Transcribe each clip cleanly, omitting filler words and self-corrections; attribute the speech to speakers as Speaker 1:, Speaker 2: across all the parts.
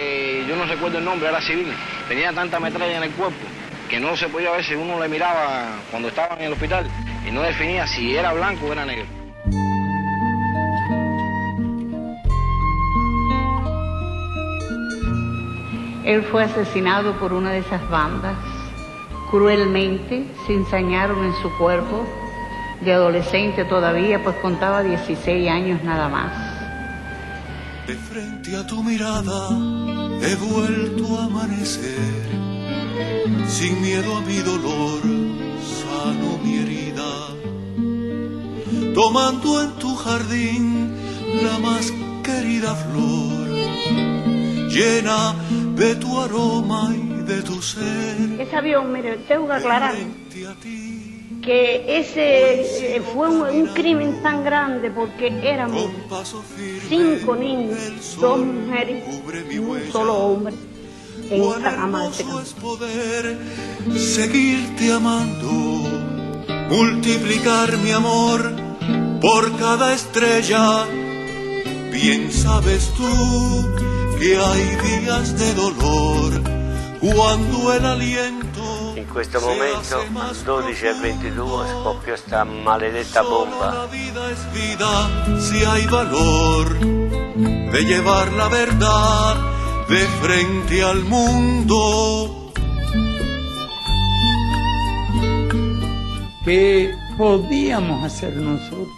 Speaker 1: que yo no recuerdo el nombre, era civil, tenía tanta metralla en el cuerpo que no se podía ver si uno le miraba cuando estaba en el hospital y no definía si era blanco o era negro.
Speaker 2: Él fue asesinado por una de esas bandas. Cruelmente se ensañaron en su cuerpo, de adolescente todavía, pues contaba 16 años nada más.
Speaker 3: De frente a tu mirada he vuelto a amanecer, sin miedo a mi dolor, sano mi herida, tomando en tu jardín la más querida flor, llena de tu aroma y de tu ser.
Speaker 4: Ese avión, mire, tengo que aclarar que ese fue un crimen tan grande porque éramos 5 niños, 2 mujeres y un solo hombre en esa cama de ese campo.
Speaker 3: Es poder seguirte amando, multiplicar mi amor por cada estrella. Bien sabes tú che hai días de dolor quando el aliento.
Speaker 5: In questo momento, 12:22, scoppia sta maledetta bomba.
Speaker 3: La vida es vida si hay valor de llevar la verdad de frente al mundo.
Speaker 6: ¿Qué podíamos hacer nosotros?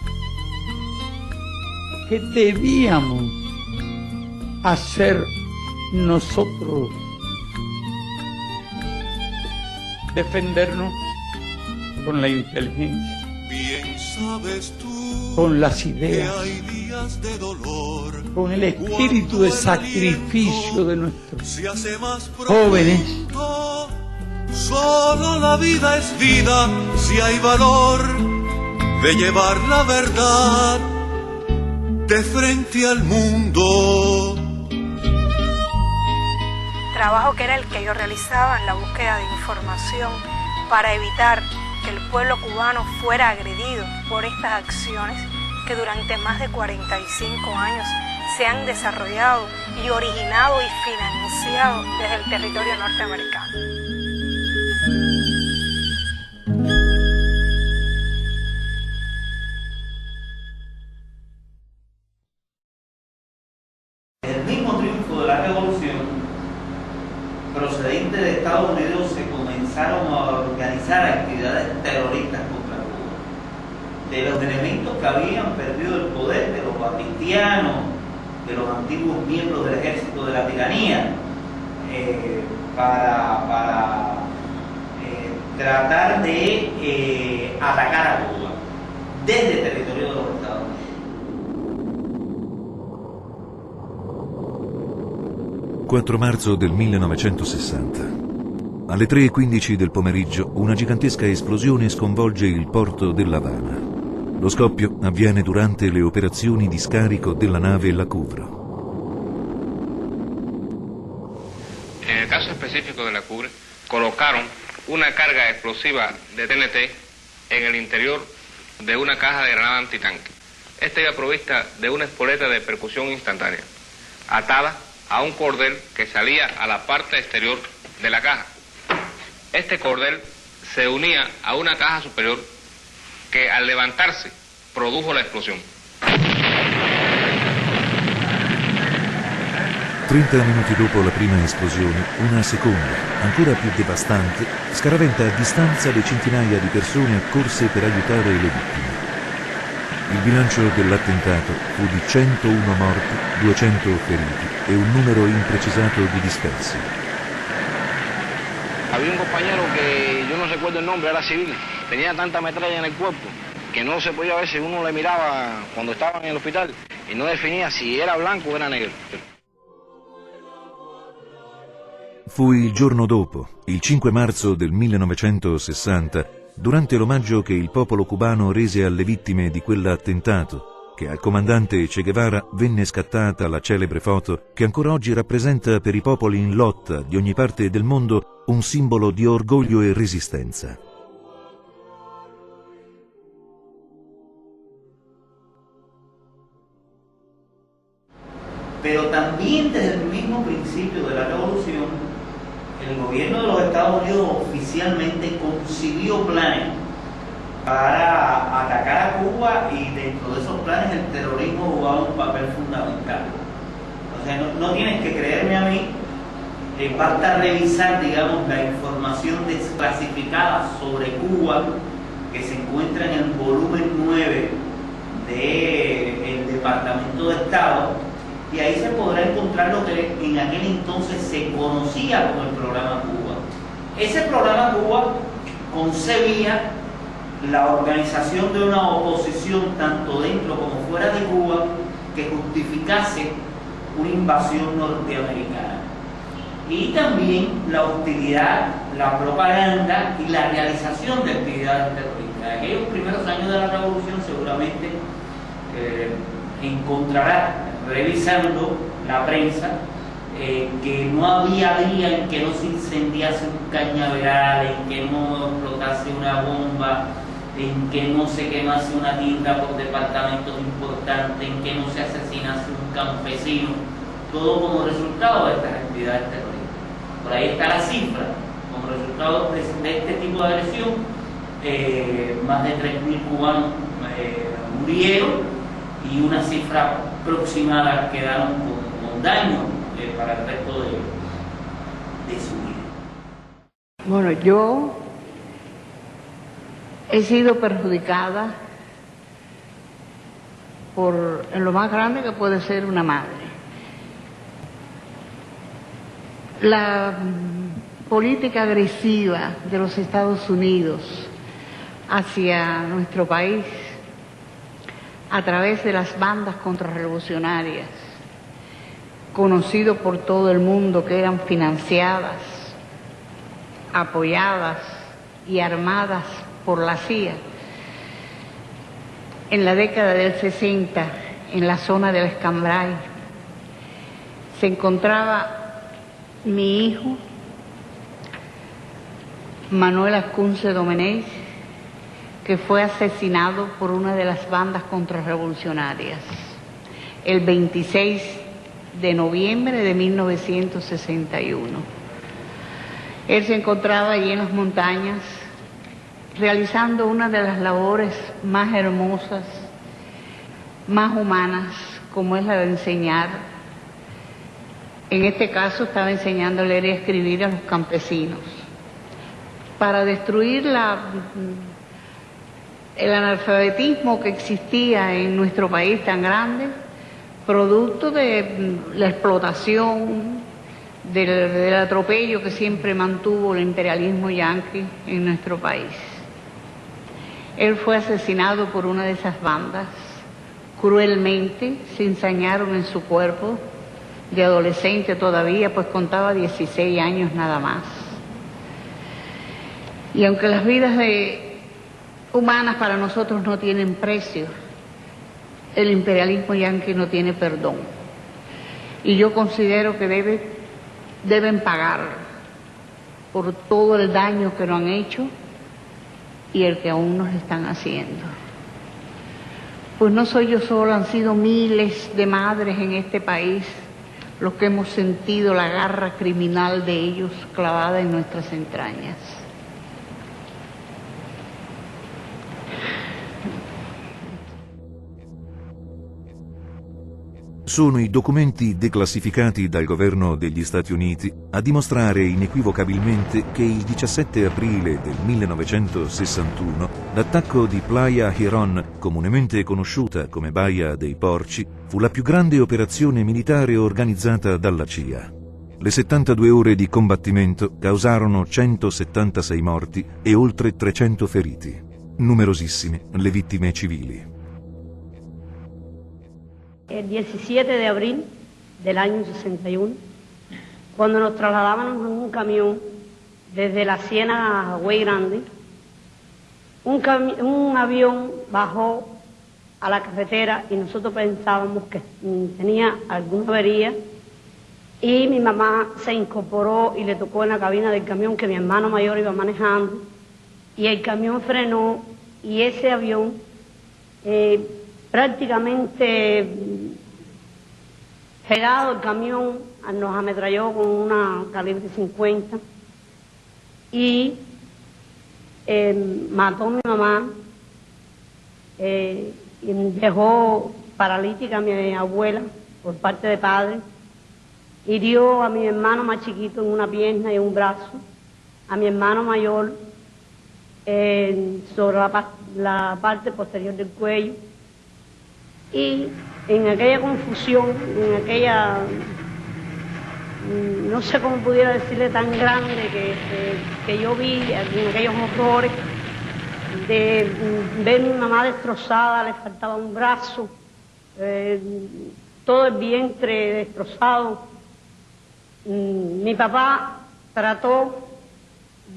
Speaker 6: ¿Qué debíamos hacer nosotros? Defendernos con la inteligencia,
Speaker 3: Bien sabes tú
Speaker 6: con las
Speaker 3: que
Speaker 6: ideas,
Speaker 3: hay días de dolor,
Speaker 6: con el espíritu de sacrificio de nuestros
Speaker 3: se hace más
Speaker 6: jóvenes.
Speaker 3: profundo. Solo la vida es vida si hay valor de llevar la verdad de frente al mundo.
Speaker 7: Trabajo que era el que yo realizaba en la búsqueda de información para evitar que el pueblo cubano fuera agredido por estas acciones que durante más de 45 años se han desarrollado y originado y financiado desde el territorio norteamericano.
Speaker 8: El mismo triunfo de la revolución procedente de Estados Unidos se comenzaron a organizar actividades terroristas contra Cuba. De los elementos que habían perdido el poder, de los batistianos, de los antiguos miembros del ejército de la tiranía, para tratar de atacar a Cuba desde el territorio de los Estados Unidos.
Speaker 9: 4 marzo del 1960. Alle 3:15 del pomeriggio una gigantesca esplosione sconvolge il porto dell'Havana. Lo scoppio avviene durante le operazioni di scarico della nave La Cubra.
Speaker 10: En el caso específico de La Cubra, colocaron una carga explosiva de TNT en el interior de una caja de granada antitanque. Esta iba provista de una espoleta de percusión instantánea, atada a un cordel que salía a la parte exterior de la caja. Este cordel se unía a una caja superior que al levantarse produjo la explosión.
Speaker 9: 30 minuti dopo la prima esplosione, una seconda, ancora più devastante, scaraventa a distanza le centinaia di persone accorse per aiutare le vittime. Il bilancio dell'attentato fu di 101 morti, 200 feriti e un numero imprecisato di dispersi.
Speaker 1: Había un compañero que yo no recuerdo el nombre, era civil, tenía tanta metralla en el cuerpo que no se podía ver si uno le miraba cuando estaba en el hospital y no definía si era blanco o era negro.
Speaker 9: Fu il giorno dopo, il 5 marzo del 1960, durante l'omaggio che il popolo cubano rese alle vittime di quell'attentato, che al comandante Che Guevara venne scattata la celebre foto che ancora oggi rappresenta per i popoli in lotta di ogni parte del mondo un simbolo di orgoglio e resistenza.
Speaker 8: Pero también desde el mismo principio principio de la revolución, el gobierno de los Estados Unidos oficialmente concibió planes para atacar a Cuba, y dentro de esos planes el terrorismo jugaba un papel fundamental. O sea, no tienes que creerme a mí, basta revisar, digamos, la información desclasificada sobre Cuba que se encuentra en el volumen 9 del Departamento de Estado, y ahí se podrá encontrar lo que en aquel entonces se conocía como el Programa Cuba. Ese Programa Cuba concebía la organización de una oposición tanto dentro como fuera de Cuba que justificase una invasión norteamericana, y también la hostilidad, la propaganda y la realización de actividades terroristas. En aquellos primeros años de la revolución seguramente encontrará, revisando la prensa, que no había día en que no se incendiase un cañaveral, en que no explotase una bomba, en que no se quemase una tienda por departamentos importantes, en que no se asesinase un campesino, todo como resultado de estas actividades terroristas. Por ahí está la cifra, como resultado de este tipo de agresión, más de 3.000 cubanos murieron, y una cifra aproximada quedaron con daño para el resto de su vida.
Speaker 2: Bueno, yo he sido perjudicada en lo más grande que puede ser una madre. La política agresiva de los Estados Unidos hacia nuestro país a través de las bandas contrarrevolucionarias, conocido por todo el mundo, que eran financiadas, apoyadas y armadas por la CIA. En la década del 60, en la zona del Escambray, se encontraba mi hijo, Manuel Ascunce Domenech, que fue asesinado por una de las bandas contrarrevolucionarias el 26 de noviembre de 1961. Él se encontraba allí en las montañas realizando una de las labores más hermosas, más humanas, como es la de enseñar. En este caso estaba enseñando a leer y a escribir a los campesinos para destruir el analfabetismo que existía en nuestro país tan grande, producto de la explotación, del atropello que siempre mantuvo el imperialismo yanqui en nuestro país. Él fue asesinado por una de esas bandas, cruelmente. Se ensañaron en su cuerpo, de adolescente todavía, pues contaba 16 años nada más. Y aunque las vidas humanas para nosotros no tienen precio, el imperialismo yanqui no tiene perdón. Y yo considero que deben pagar por todo el daño que nos han hecho y el que aún nos están haciendo. Pues no soy yo sola, han sido miles de madres en este país los que hemos sentido la garra criminal de ellos clavada en nuestras entrañas.
Speaker 9: Sono i documenti declassificati dal governo degli Stati Uniti a dimostrare inequivocabilmente che il 17 aprile del 1961 l'attacco di Playa Girón, comunemente conosciuta come Baia dei Porci, fu la più grande operazione militare organizzata dalla CIA. Le 72 ore di combattimento causarono 176 morti e oltre 300 feriti. Numerosissime le vittime civili.
Speaker 4: El 17 de abril del año 61, cuando nos trasladábamos en un camión desde la Ciénaga a Güey Grande, un avión bajó a la carretera y nosotros pensábamos que tenía alguna avería, y mi mamá se incorporó y le tocó en la cabina del camión que mi hermano mayor iba manejando, y el camión frenó y ese avión prácticamente pegado al camión nos ametralló con una calibre 50 y mató a mi mamá, y dejó paralítica a mi abuela por parte de padre, hirió a mi hermano más chiquito en una pierna y un brazo, a mi hermano mayor sobre la parte posterior del cuello, y en aquella confusión, en aquella, no sé cómo pudiera decirle, tan grande que yo vi, en aquellos horrores, de ver a mi mamá destrozada, le faltaba un brazo, todo el vientre destrozado. Mi papá trató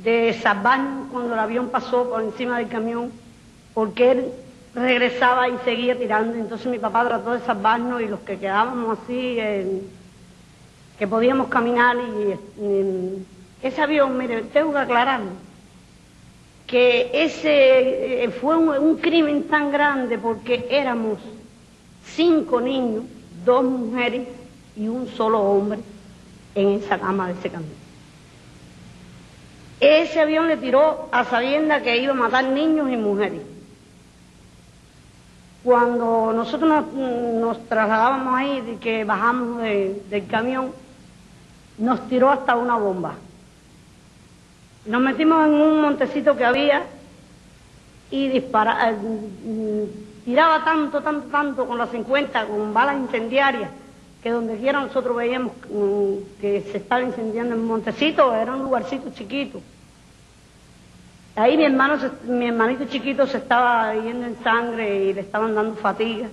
Speaker 4: de salvarnos cuando el avión pasó por encima del camión, porque él regresaba y seguía tirando. Entonces mi papá trató de salvarnos, y los que quedábamos así, que podíamos caminar, y ese avión, mire, tengo que aclararlo, que ese fue un crimen tan grande porque éramos 5 niños, 2 mujeres y un solo hombre en esa cama de ese camión. Ese avión le tiró a sabienda que iba a matar niños y mujeres. Cuando nosotros nos trasladábamos ahí, de que bajamos del camión, nos tiró hasta una bomba. Nos metimos en un montecito que había y tiraba tanto con las 50, con balas incendiarias, que donde quiera nosotros veíamos que se estaba incendiando el montecito, era un lugarcito chiquito. Ahí mi hermanito chiquito se estaba yendo en sangre y le estaban dando fatiga.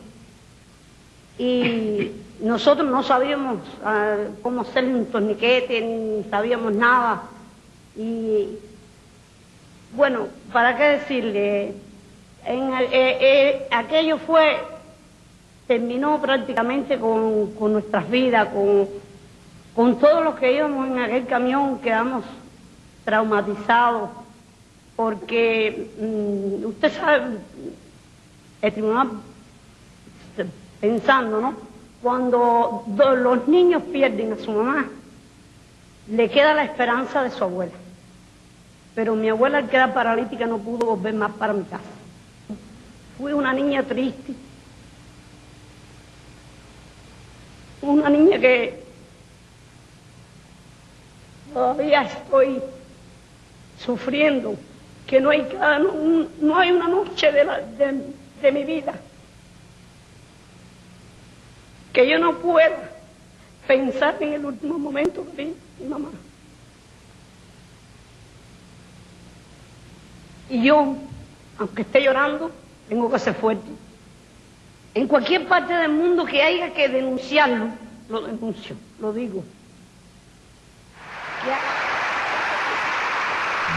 Speaker 4: Y nosotros no sabíamos cómo hacerle un torniquete, ni sabíamos nada. Y bueno, ¿para qué decirle? Aquello terminó prácticamente con nuestras vidas, con todos los que íbamos en aquel camión. Quedamos traumatizados, porque usted sabe, el tribunal, pensando, ¿no? Cuando los niños pierden a su mamá, le queda la esperanza de su abuela. Pero mi abuela, al quedar paralítica, no pudo volver más para mi casa. Fui una niña triste, una niña que todavía estoy sufriendo, que no hay una noche de mi vida que yo no pueda pensar en el último momento que vi mi mamá. Y yo, aunque esté llorando, tengo que ser fuerte. En cualquier parte del mundo que haya que denunciarlo, lo denuncio, lo digo.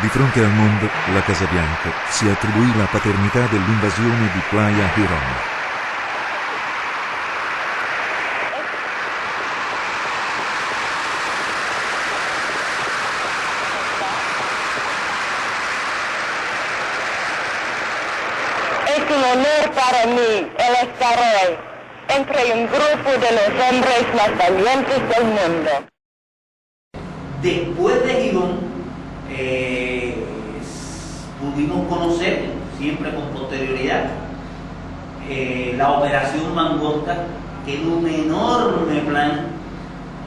Speaker 9: Di fronte al mondo, la Casa Bianca si attribuì la paternità dell'invasione di Playa Girón.
Speaker 11: Es un honor para mí el estar hoy entre un grupo de los hombres más valientes del mundo.
Speaker 8: Después de Girón, pudimos conocer, siempre con posterioridad, la Operación Mangosta, que era un enorme plan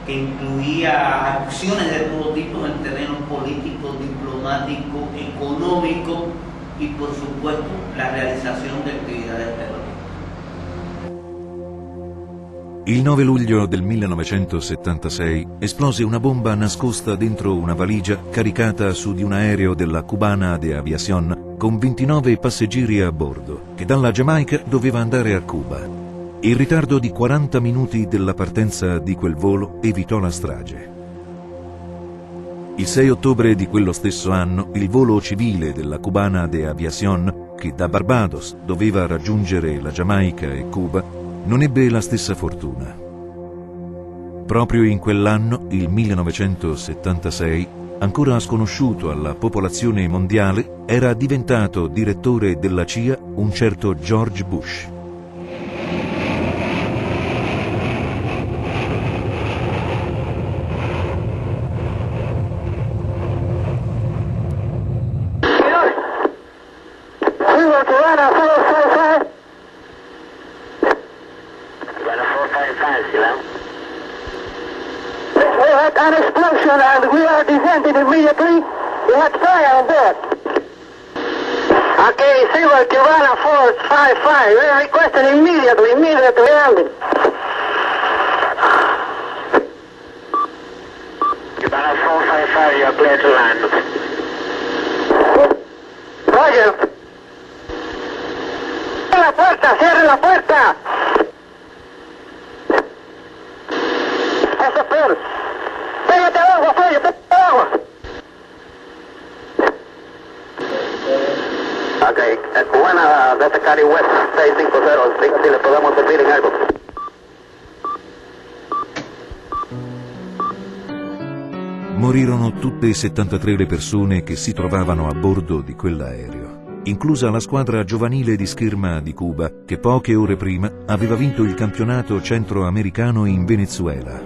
Speaker 8: que incluía acciones de todo tipo en terrenos políticos, diplomáticos, económicos y, por supuesto, la realizzazione di attività terroristica.
Speaker 9: Il 9 luglio del 1976 esplose una bomba nascosta dentro una valigia caricata su di un aereo della Cubana de Aviación con 29 passeggeri a bordo, che dalla Giamaica doveva andare a Cuba. Il ritardo di 40 minuti della partenza di quel volo evitò la strage. Il 6 ottobre di quello stesso anno, il volo civile della Cubana de Aviación, che da Barbados doveva raggiungere la Giamaica e Cuba, non ebbe la stessa fortuna. Proprio in quell'anno, il 1976, ancora sconosciuto alla popolazione mondiale, era diventato direttore della CIA un certo George Bush.
Speaker 11: and we are descending immediately. We have fire on board. Okay, Silver Cubana 455, we are requesting immediately landing. Cubana 455, you are clear to land. Roger. ¡Cierre la puerta! Eso es peor. Pégate al agua, Fabio, pégate al agua. Ok, Cubana, desde Cari West 650, diga si le podemos servir en algo.
Speaker 9: Morirono tutte e 73 le persone che si trovavano a bordo di quell'aereo, inclusa la squadra giovanile di scherma di Cuba che poche ore prima aveva vinto il campionato centroamericano in Venezuela.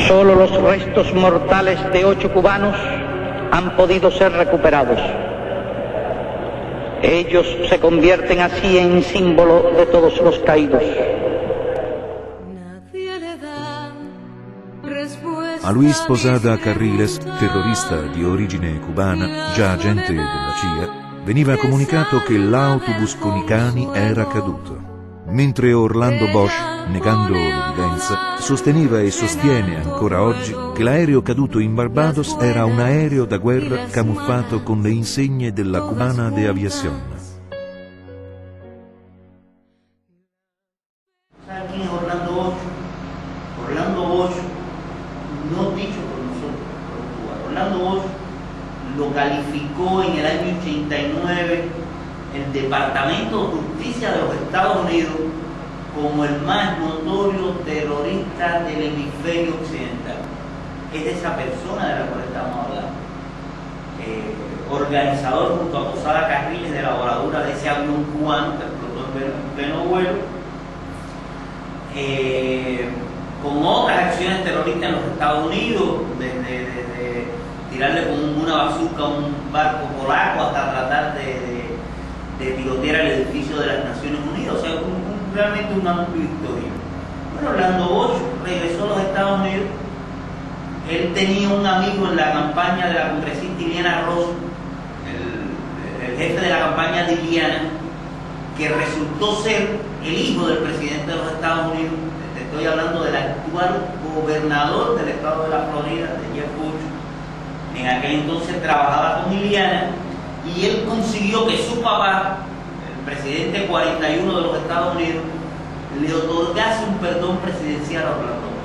Speaker 12: Solo los restos mortales de 8 cubanos han podido ser recuperados. Ellos se convierten así en símbolo de todos los caídos.
Speaker 9: A Luis Posada Carriles, terrorista di origine cubana, già agente della CIA, veniva comunicato che l'autobus con i cani era caduto, mentre Orlando Bosch, negando l'evidenza, sosteneva e sostiene ancora oggi che l'aereo caduto in Barbados era un aereo da guerra camuffato con le insegne della Cubana de Aviación.
Speaker 8: Orlando Bosch, no dicho por nosotros, Orlando Bosch lo calificó en el año 89 el Departamento de Justicia de los Estados Unidos como el más notorio terrorista del hemisferio occidental. Es de esa persona de la cual estamos hablando. Organizador junto a Posada Carriles de la voladura de ese avión cubano que explotó en pleno vuelo, con otras acciones terroristas en los Estados Unidos, desde tirarle con una bazooka a un barco polaco hasta tratar de tirotear el edificio de las Naciones Unidas. O sea, realmente un amplio historia. Bueno, Orlando Bosch regresó a los Estados Unidos. Él tenía un amigo en la campaña de la congresista Iliana Ross, el jefe de la campaña de Iliana, que resultó ser el hijo del presidente de los Estados Unidos. Estoy hablando del actual gobernador del estado de la Florida, de Jeb Bush. En aquel entonces trabajaba con Iliana y él consiguió que su papá, el presidente 41 de los Estados Unidos, le otorgase un perdón presidencial a Orlando Bosch.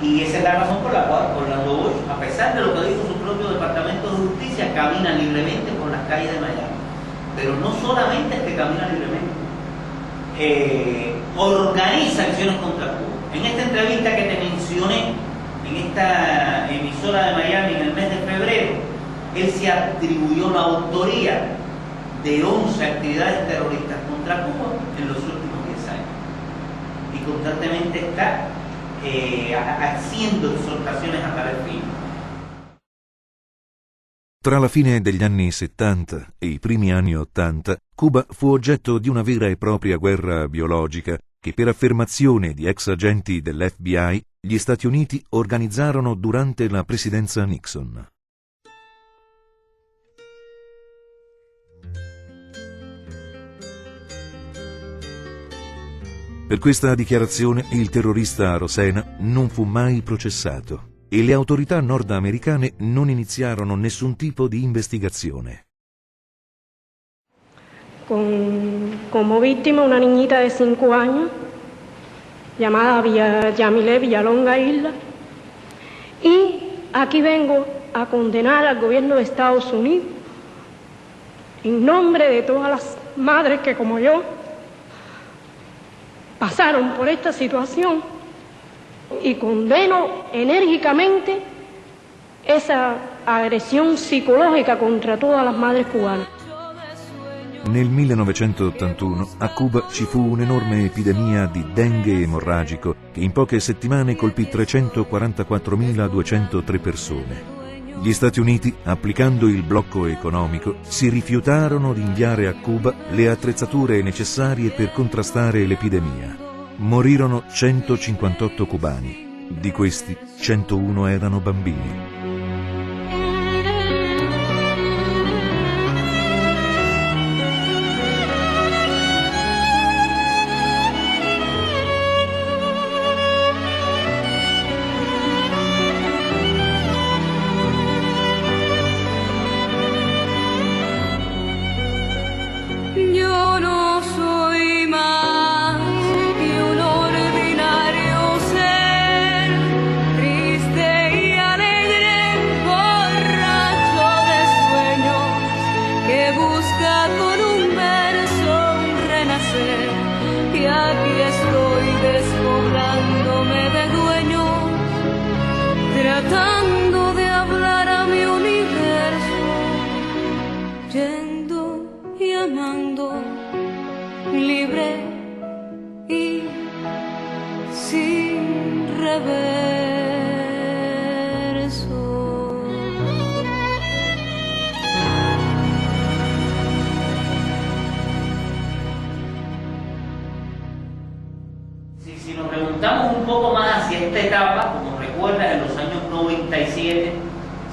Speaker 8: Y esa es la razón por la cual Orlando Bosch, a pesar de lo que dijo su propio Departamento de Justicia, camina libremente por las calles de Miami. Pero no solamente es que camina libremente, organiza acciones contra Cuba. En esta entrevista que te mencioné, en esta emisora de Miami en el mes de febrero, él se atribuyó la autoría de 11 actividades terroristas contra Cuba en los últimos 10 años. Y constantemente está haciendo exhortaciones a tal fin.
Speaker 9: Tra la fine degli anni 70 e i primi anni 80, Cuba fu oggetto di una vera e propria guerra biologica che, per affermazione di ex agenti dell'FBI, gli Stati Uniti organizzarono durante la presidenza Nixon. Per questa dichiarazione il terrorista Rosena non fu mai processato e le autorità nordamericane non iniziarono nessun tipo di investigazione.
Speaker 4: Como víctima una niñita de 5 años llamada Yamile Villalonga Isla, y aquí vengo a condenar al gobierno de Estados Unidos en nombre de todas las madres que como yo pasaron por esta situación, y condeno enérgicamente esa agresión psicológica contra todas las madres cubanas.
Speaker 9: Nel 1981 a Cuba ci fu un'enorme epidemia di dengue emorragico che in poche settimane colpì 344.203 persone. Gli Stati Uniti, applicando il blocco economico, si rifiutarono di inviare a Cuba le attrezzature necessarie per contrastare l'epidemia. Morirono 158 cubani, Di questi, 101 erano bambini.
Speaker 13: Yo no soy más que un ordinario ser, triste y alegre, borracho de sueños, que busca con un verso un renacer. Y aquí estoy despoblándome de dueños, tratando de hablar a mi universo, yendo y amando, libre y sin reverso.
Speaker 8: Si nos remontamos un poco más hacia esta etapa, como recuerdas, en los años 97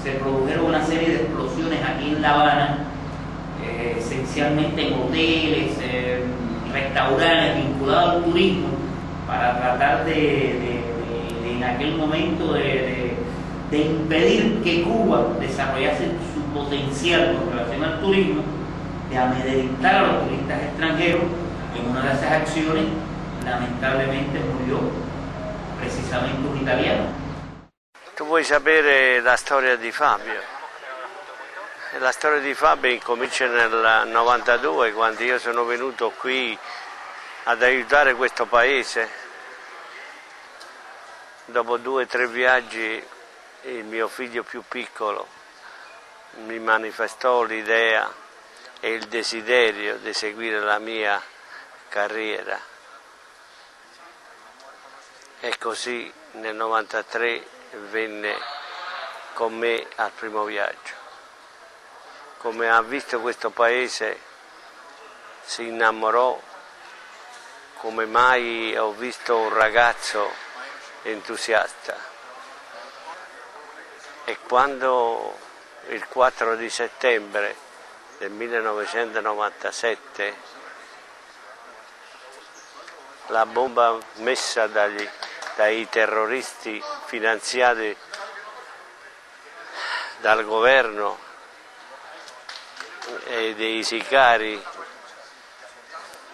Speaker 8: se produjeron una serie de explosiones aquí en La Habana, esencialmente en hoteles, restaurantes vinculados al turismo, para tratar en aquel momento de impedir que Cuba desarrollase su potencial con relación al turismo, de amedrentar a los turistas extranjeros. En una de esas acciones, lamentablemente, murió precisamente un italiano.
Speaker 5: Tu vuoi sapere la storia di Fabio? La storia di Fabio incomincia nel 92, quando io sono venuto qui ad aiutare questo paese. Dopo 2 o 3 viaggi il mio figlio più piccolo mi manifestò l'idea e il desiderio di seguire la mia carriera. E così nel 93 venne con me al primo viaggio. Come ha visto questo paese si innamorò, come mai ho visto un ragazzo entusiasta. E quando il 4 di settembre del 1997 la bomba messa dai terroristi finanziati dal governo e dei sicari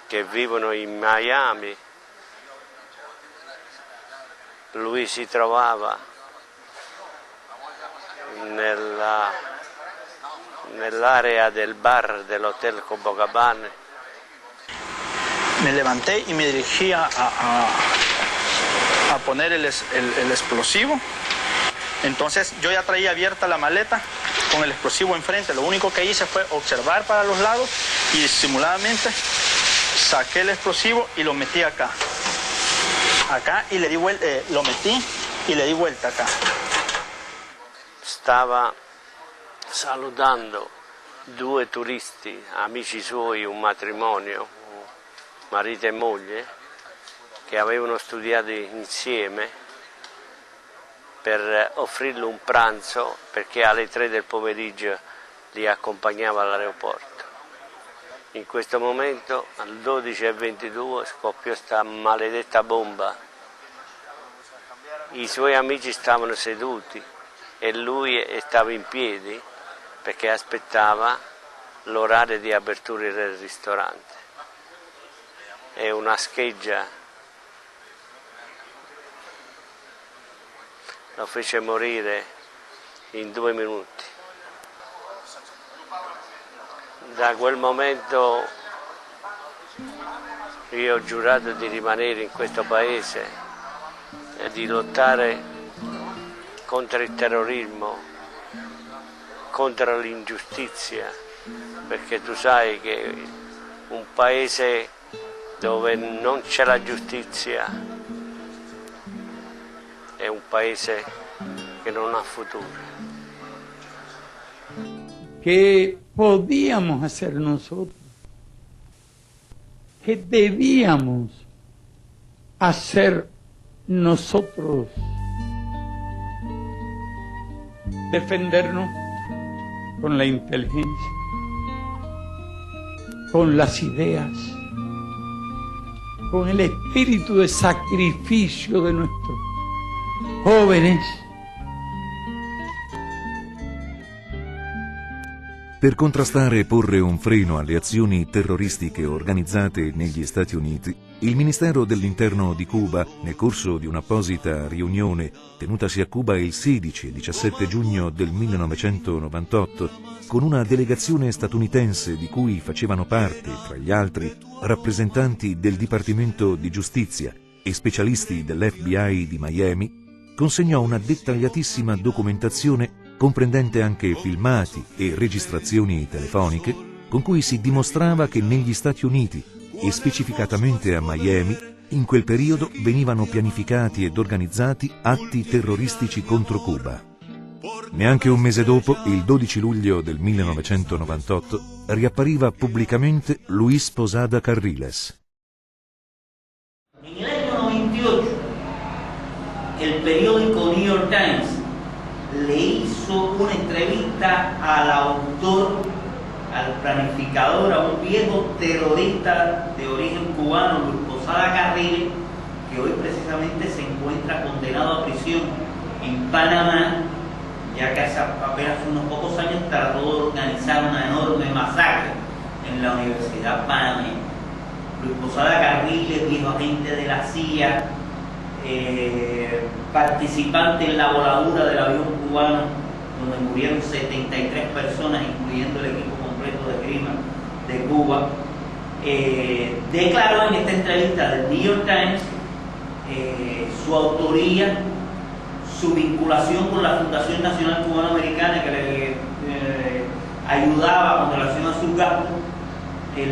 Speaker 5: che vivono in Miami, lui si trovava nell'area del bar dell'Hotel Copacabana.
Speaker 14: Me levanté y me dirigí a poner el explosivo. Entonces yo ya traía abierta la maleta con el explosivo enfrente. Lo único que hice fue observar para los lados y disimuladamente saqué el explosivo y lo metí acá. Acá y le di vuelta, lo metí y le di vuelta acá.
Speaker 5: Stava salutando 2 turisti, amici suoi, un matrimonio, marito e moglie, che avevano studiato insieme, per offrirgli un pranzo, perché alle 3 del pomeriggio li accompagnava all'aeroporto. In questo momento, alle 12:22, scoppiò questa maledetta bomba. I suoi amici stavano seduti e lui stava in piedi perché aspettava l'orario di apertura del ristorante. E una scheggia lo fece morire in 2 minuti. Da quel momento io ho giurato di rimanere in questo paese e di lottare contro il terrorismo, contro l'ingiustizia, perché tu sai che un paese dove non c'è la giustizia è un paese che non ha futuro.
Speaker 6: ¿Qué podíamos hacer nosotros? ¿Qué debíamos hacer nosotros defendernos con la inteligencia, con las ideas, con el espíritu de sacrificio de nuestros jóvenes.
Speaker 9: Per contrastare e porre un freno alle azioni terroristiche organizzate negli Stati Uniti, il Ministero dell'Interno di Cuba, nel corso di un'apposita riunione tenutasi a Cuba il 16 e 17 giugno del 1998, con una delegazione statunitense di cui facevano parte, tra gli altri, rappresentanti del Dipartimento di Giustizia e specialisti dell'FBI di Miami, consegnò una dettagliatissima documentazione comprendente anche filmati e registrazioni telefoniche, con cui si dimostrava che negli Stati Uniti, e specificatamente a Miami, in quel periodo venivano pianificati ed organizzati atti terroristici contro Cuba. Neanche un mese dopo, il 12 luglio del 1998, riappariva pubblicamente Luis Posada Carriles.
Speaker 8: En el año 98, el periódico New York Times le hizo una entrevista al autor, al planificador, a un viejo terrorista de origen cubano, Luis Posada Carriles, que hoy precisamente se encuentra condenado a prisión en Panamá, ya que hace apenas unos pocos años trató de organizar una enorme masacre en la Universidad Panameña. Luis Posada Carriles, viejo agente de la CIA, participante en la voladura del avión cubano, donde murieron 73 personas, incluyendo el equipo completo de esgrima de Cuba, declaró en esta entrevista del New York Times su autoría, su vinculación con la Fundación Nacional Cubano-Americana, que le ayudaba con relación a sus gastos,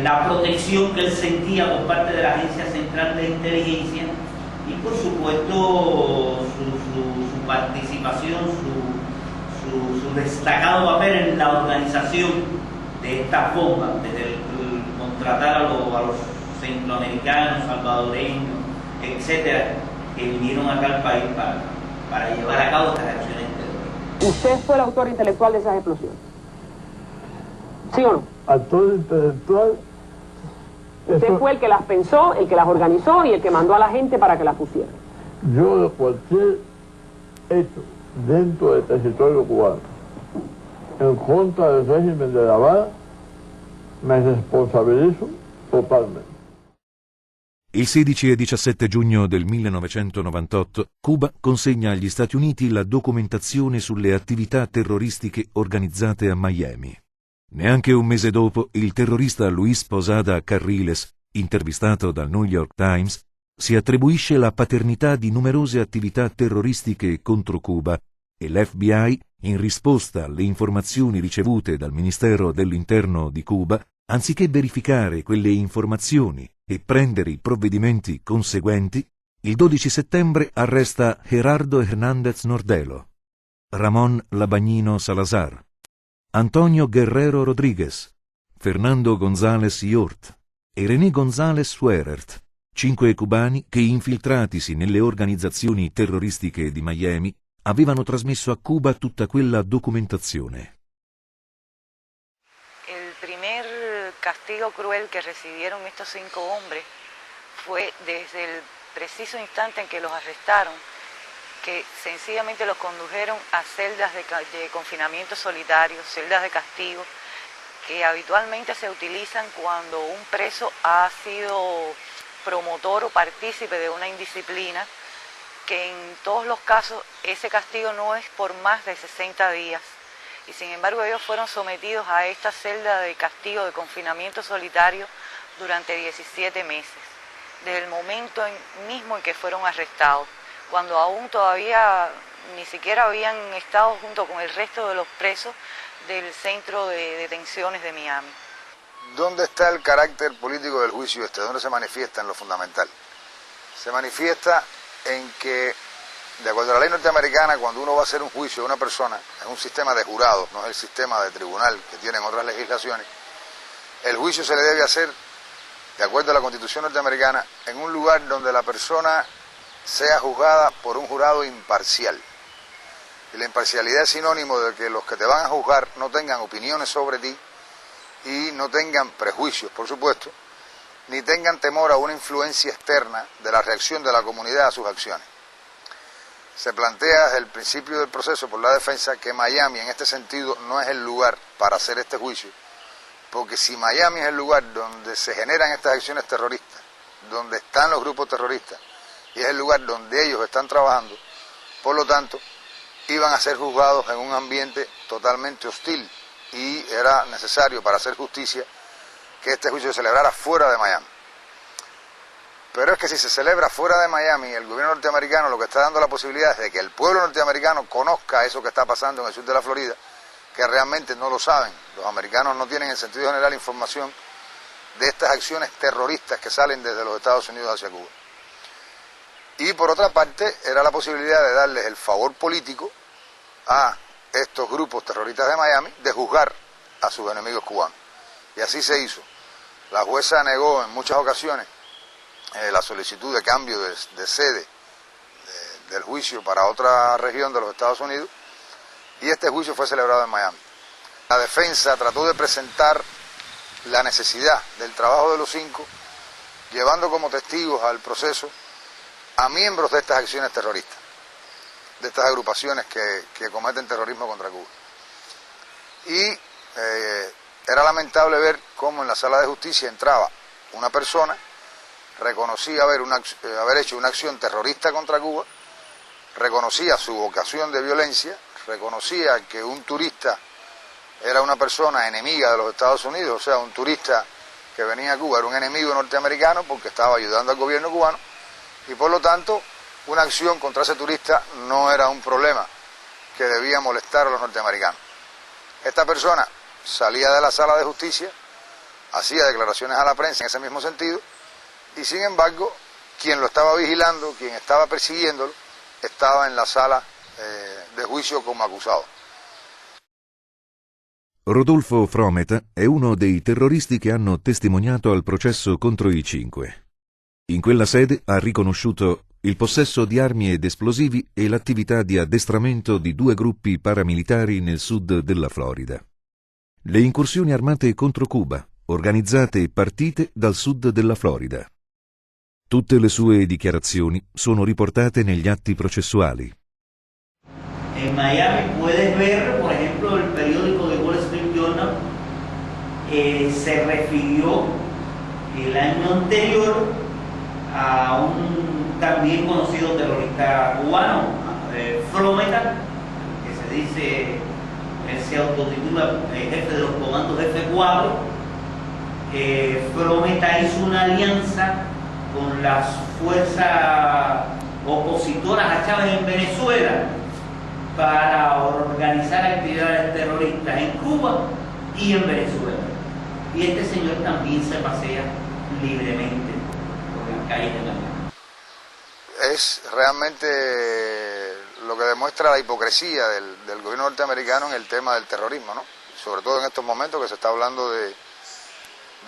Speaker 8: la protección que él sentía por parte de la Agencia Central de Inteligencia y, por supuesto, su participación, su destacado papel en la organización de esta bomba, desde el contratar a los centroamericanos, salvadoreños, etcétera, que vinieron acá al país para llevar a cabo estas acciones terroristas.
Speaker 15: ¿Usted fue el autor intelectual de esas explosiones? ¿Sí o no?
Speaker 16: Autor intelectual.
Speaker 15: Usted fue el que las pensó, el que las organizó y el que mandó a la gente para que las pusiera.
Speaker 16: Yo de cualquier hecho dentro del territorio cubano en contra del régimen de La Habana me responsabilizo totalmente.
Speaker 9: Il 16 e 17 giugno del 1998 Cuba consegna agli Stati Uniti la documentazione sulle attività terroristiche organizzate a Miami. Neanche un mese dopo, il terrorista Luis Posada Carriles, intervistato dal New York Times, si attribuisce la paternità di numerose attività terroristiche contro Cuba e l'FBI, in risposta alle informazioni ricevute dal Ministero dell'Interno di Cuba, anziché verificare quelle informazioni e prendere i provvedimenti conseguenti, il 12 settembre arresta Gerardo Hernández Nordelo, Ramón Labañino Salazar, Antonio Guerrero Rodríguez, Fernando González Yort e René González Suerert, 5 cubani che, infiltratisi nelle organizzazioni terroristiche di Miami, avevano trasmesso a Cuba tutta quella documentazione.
Speaker 17: El primer castigo cruel que recibieron estos 5 hombres fue desde el preciso instante en que los arrestaron, que sencillamente los condujeron a celdas de confinamiento solitario, celdas de castigo, que habitualmente se utilizan cuando un preso ha sido promotor o partícipe de una indisciplina, que en todos los casos ese castigo no es por más de 60 días. Y sin embargo ellos fueron sometidos a esta celda de castigo de confinamiento solitario durante 17 meses, desde el momento mismo en que fueron arrestados, cuando aún todavía ni siquiera habían estado junto con el resto de los presos del centro de detenciones de Miami.
Speaker 18: ¿Dónde está el carácter político del juicio este? ¿Dónde se manifiesta en lo fundamental? Se manifiesta en que, de acuerdo a la ley norteamericana, cuando uno va a hacer un juicio de una persona, es un sistema de jurados, no es el sistema de tribunal que tienen otras legislaciones, el juicio se le debe hacer, de acuerdo a la Constitución norteamericana, en un lugar donde la persona sea juzgada por un jurado imparcial. Y la imparcialidad es sinónimo de que los que te van a juzgar no tengan opiniones sobre ti y no tengan prejuicios, por supuesto, ni tengan temor a una influencia externa de la reacción de la comunidad a sus acciones. Se plantea desde el principio del proceso por la defensa que Miami en este sentido no es el lugar para hacer este juicio, porque si Miami es el lugar donde se generan estas acciones terroristas, donde están los grupos terroristas, y es el lugar donde ellos están trabajando, por lo tanto, iban a ser juzgados en un ambiente totalmente hostil, y era necesario para hacer justicia que este juicio se celebrara fuera de Miami. Pero es que si se celebra fuera de Miami, el gobierno norteamericano lo que está dando la posibilidad es de que el pueblo norteamericano conozca eso que está pasando en el sur de la Florida, que realmente no lo saben. Los americanos no tienen en sentido general información de estas acciones terroristas que salen desde los Estados Unidos hacia Cuba. Y por otra parte, era la posibilidad de darles el favor político a estos grupos terroristas de Miami de juzgar a sus enemigos cubanos. Y así se hizo. La jueza negó en muchas ocasiones la solicitud de cambio de sede del juicio para otra región de los Estados Unidos, y este juicio fue celebrado en Miami. La defensa trató de presentar la necesidad del trabajo de los 5, llevando como testigos al proceso a miembros de estas acciones terroristas, de estas agrupaciones que cometen terrorismo contra Cuba. Y era lamentable ver cómo en la sala de justicia entraba una persona, reconocía haber hecho una acción terrorista contra Cuba, reconocía su vocación de violencia, reconocía que un turista era una persona enemiga de los Estados Unidos, o sea, un turista que venía a Cuba era un enemigo norteamericano porque estaba ayudando al gobierno cubano, y por lo tanto una acción contra ese turista no era un problema que debía molestar a los norteamericanos. Esta persona salía de la sala de justicia, hacía declaraciones a la prensa en ese mismo sentido, y sin embargo, quien lo estaba vigilando, quien estaba persiguiéndolo, estaba en la sala de juicio come acusado.
Speaker 9: Rodolfo Frometa è uno dei terroristi che hanno testimoniato al processo contro i 5. In quella sede ha riconosciuto il possesso di armi ed esplosivi e l'attività di addestramento di 2 gruppi paramilitari nel sud della Florida. Le incursioni armate contro Cuba, organizzate e partite dal sud della Florida. Tutte le sue dichiarazioni sono riportate negli atti processuali.
Speaker 8: En Miami puedes ver, por ejemplo, el periódico de Wall Street Journal se refirió el año anterior a un también conocido terrorista cubano, Frometa, que se dice, él se autotitula jefe de los comandos F4. Frometa hizo una alianza con las fuerzas opositoras a Chávez en Venezuela para organizar actividades terroristas en Cuba y en Venezuela. Y este señor también se pasea libremente por las calles de Miami.
Speaker 18: Es realmente lo que demuestra la hipocresía del gobierno norteamericano en el tema del terrorismo, ¿no? Sobre todo en estos momentos que se está hablando de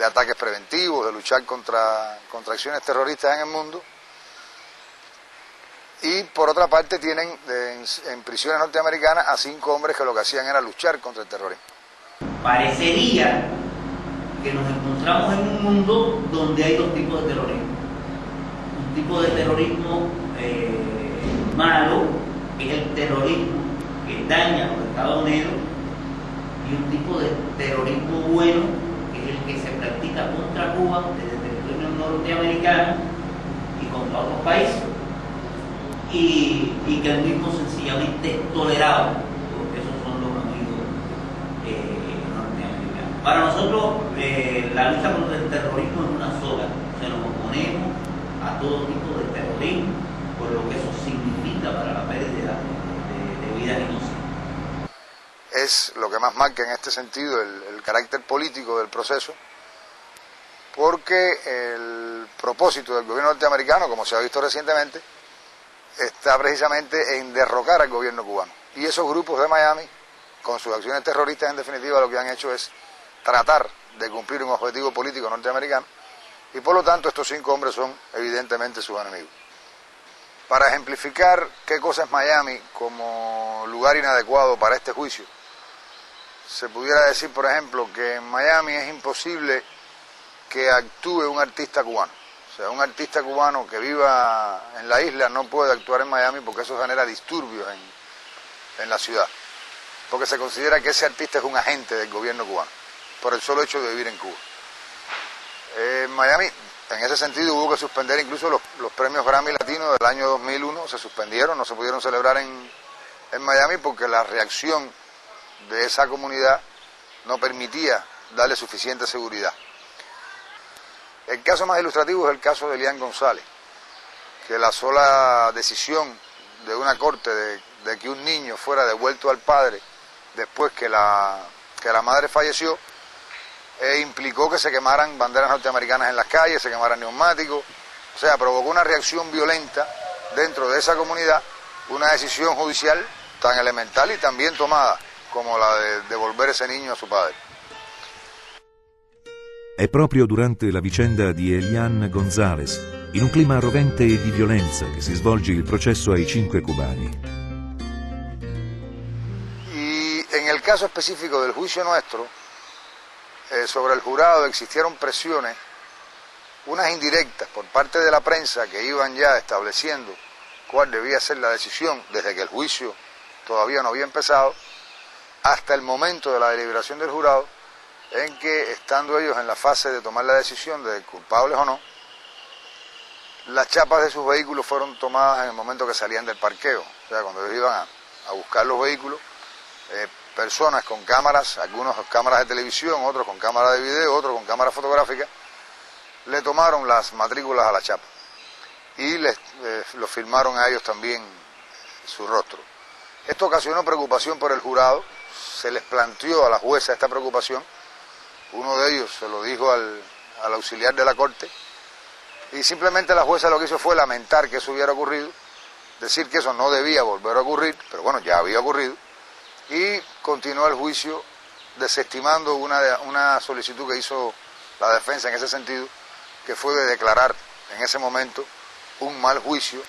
Speaker 18: ataques preventivos, de luchar contra acciones terroristas en el mundo. Y por otra parte tienen en prisiones norteamericanas a 5 hombres que lo que hacían era luchar contra el terrorismo.
Speaker 8: Parecería que nos encontramos en un mundo donde hay 2 tipos de terrorismo. Un tipo de terrorismo malo, que es el terrorismo que daña a los Estados Unidos, y un tipo de terrorismo bueno, que es el que se practica contra Cuba desde el territorio norteamericano y contra otros países, y que el mismo sencillamente es tolerado, porque esos son los amigos norteamericanos. Para nosotros la lucha contra el terrorismo es una sola, o sea, nos oponemos a todo tipo de terrorismo, por lo que eso significa para la pérdida de vidas inocentes.
Speaker 18: Es lo que más marca en este sentido el carácter político del proceso, porque el propósito del gobierno norteamericano, como se ha visto recientemente, está precisamente en derrocar al gobierno cubano. Y esos grupos de Miami, con sus acciones terroristas, en definitiva, lo que han hecho es tratar de cumplir un objetivo político norteamericano, y por lo tanto estos 5 hombres son evidentemente sus enemigos. Para ejemplificar qué cosa es Miami como lugar inadecuado para este juicio, se pudiera decir, por ejemplo, que en Miami es imposible que actúe un artista cubano. O sea, un artista cubano que viva en la isla no puede actuar en Miami porque eso genera disturbios en la ciudad. Porque se considera que ese artista es un agente del gobierno cubano, por el solo hecho de vivir en Cuba. En Miami, en ese sentido, hubo que suspender incluso los premios Grammy Latinos del año 2001, se suspendieron, no se pudieron celebrar en Miami porque la reacción de esa comunidad no permitía darle suficiente seguridad. El caso más ilustrativo es el caso de Elian González, que la sola decisión de una corte de que un niño fuera devuelto al padre después que la madre falleció, implicó que se quemaran banderas norteamericanas en las calles, se quemaran neumáticos, o sea, provocó una reacción violenta dentro de esa comunidad, una decisión judicial tan elemental y tan bien tomada como la de devolver ese niño a su padre.
Speaker 9: È proprio durante la vicenda di Elian González, in un clima rovente e di violenza, che si svolge il processo ai 5 cubani.
Speaker 18: Y en el caso específico del juicio nuestro, sobre el jurado existieron presiones, unas indirectas por parte de la prensa que iban ya estableciendo cuál debía ser la decisión desde que el juicio todavía no había empezado, hasta el momento de la deliberación del jurado, en que, estando ellos en la fase de tomar la decisión de culpables o no, las chapas de sus vehículos fueron tomadas en el momento que salían del parqueo. O sea, cuando ellos iban a buscar los vehículos, personas con cámaras, algunos con cámaras de televisión, otros con cámaras de video, otros con cámaras fotográficas, le tomaron las matrículas a la chapa y lo firmaron a ellos también su rostro. Esto ocasionó preocupación por el jurado, se les planteó a la jueza esta preocupación, uno de ellos se lo dijo al auxiliar de la corte y simplemente la jueza lo que hizo fue lamentar que eso hubiera ocurrido, decir que eso no debía volver a ocurrir, pero bueno, ya había ocurrido, y continuó el juicio desestimando una solicitud que hizo la defensa en ese sentido, que fue de declarar en ese momento un mal juicio,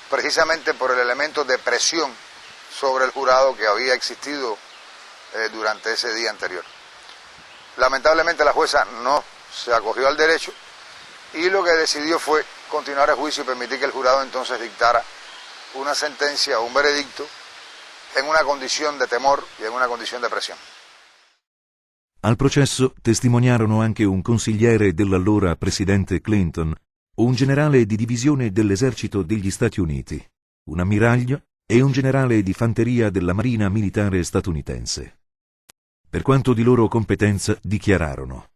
Speaker 18: precisamente por el elemento de presión sobre el jurado que había existido durante ese día anterior. Lamentablemente la jueza no se acogió al derecho y lo que decidió fue continuar el juicio y permitir que el jurado entonces dictara una sentencia o un veredicto en una condizione di temor e in una condizione di pressione.
Speaker 9: Al processo testimoniarono anche un consigliere dell'allora presidente Clinton, un generale di divisione dell'esercito degli Stati Uniti, un ammiraglio e un generale di fanteria della Marina Militare statunitense. Per quanto di loro competenza dichiararono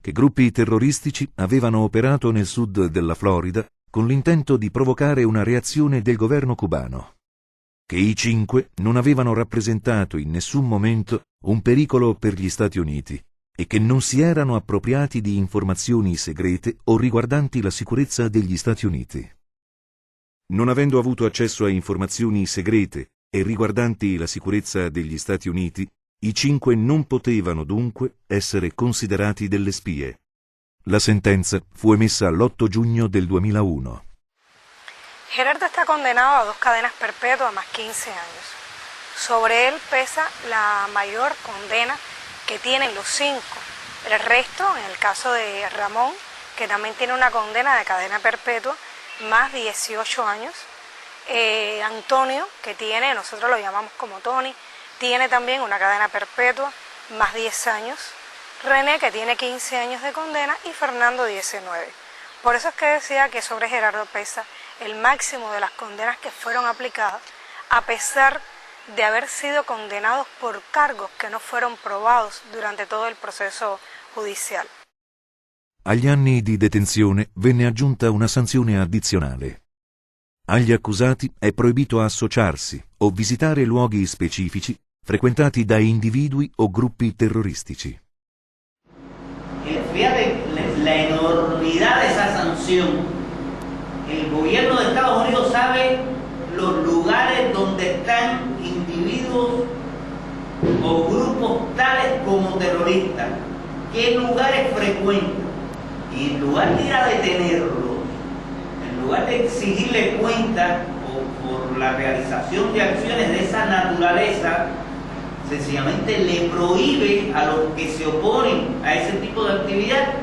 Speaker 9: che gruppi terroristici avevano operato nel sud della Florida con l'intento di provocare una reazione del governo cubano, che i 5 non avevano rappresentato in nessun momento un pericolo per gli Stati Uniti e che non si erano appropriati di informazioni segrete o riguardanti la sicurezza degli Stati Uniti. Non avendo avuto accesso a informazioni segrete e riguardanti la sicurezza degli Stati Uniti, i 5 non potevano dunque essere considerati delle spie. La sentenza fu emessa l'8 giugno del 2001.
Speaker 7: Gerardo está condenado a 2 cadenas perpetuas más 15 años. Sobre él pesa la mayor condena que tienen los 5. El resto, en el caso de Ramón, que también tiene una condena de cadena perpetua, más 18 años. Antonio, que tiene, nosotros lo llamamos como Tony, tiene también una cadena perpetua, más 10 años. René, que tiene 15 años de condena, y Fernando 19. Por eso es que decía que sobre Gerardo pesa el máximo de las condenas que fueron aplicadas, a pesar de haber sido condenados por cargos que no fueron probados durante todo il processo giudiziale.
Speaker 9: Agli anni di detenzione venne aggiunta una sanzione addizionale. Agli accusati è proibito associarsi o visitare luoghi specifici frequentati da individui o gruppi terroristici.
Speaker 8: Fíjate la enormidad de esa sanción. El gobierno de Estados Unidos sabe los lugares donde están individuos o grupos tales como terroristas, qué lugares frecuentan, y en lugar de ir a detenerlos, en lugar lugar de exigirle cuentas por la realización de acciones de esa naturaleza, sencillamente le prohíbe a los que se oponen a ese tipo de actividad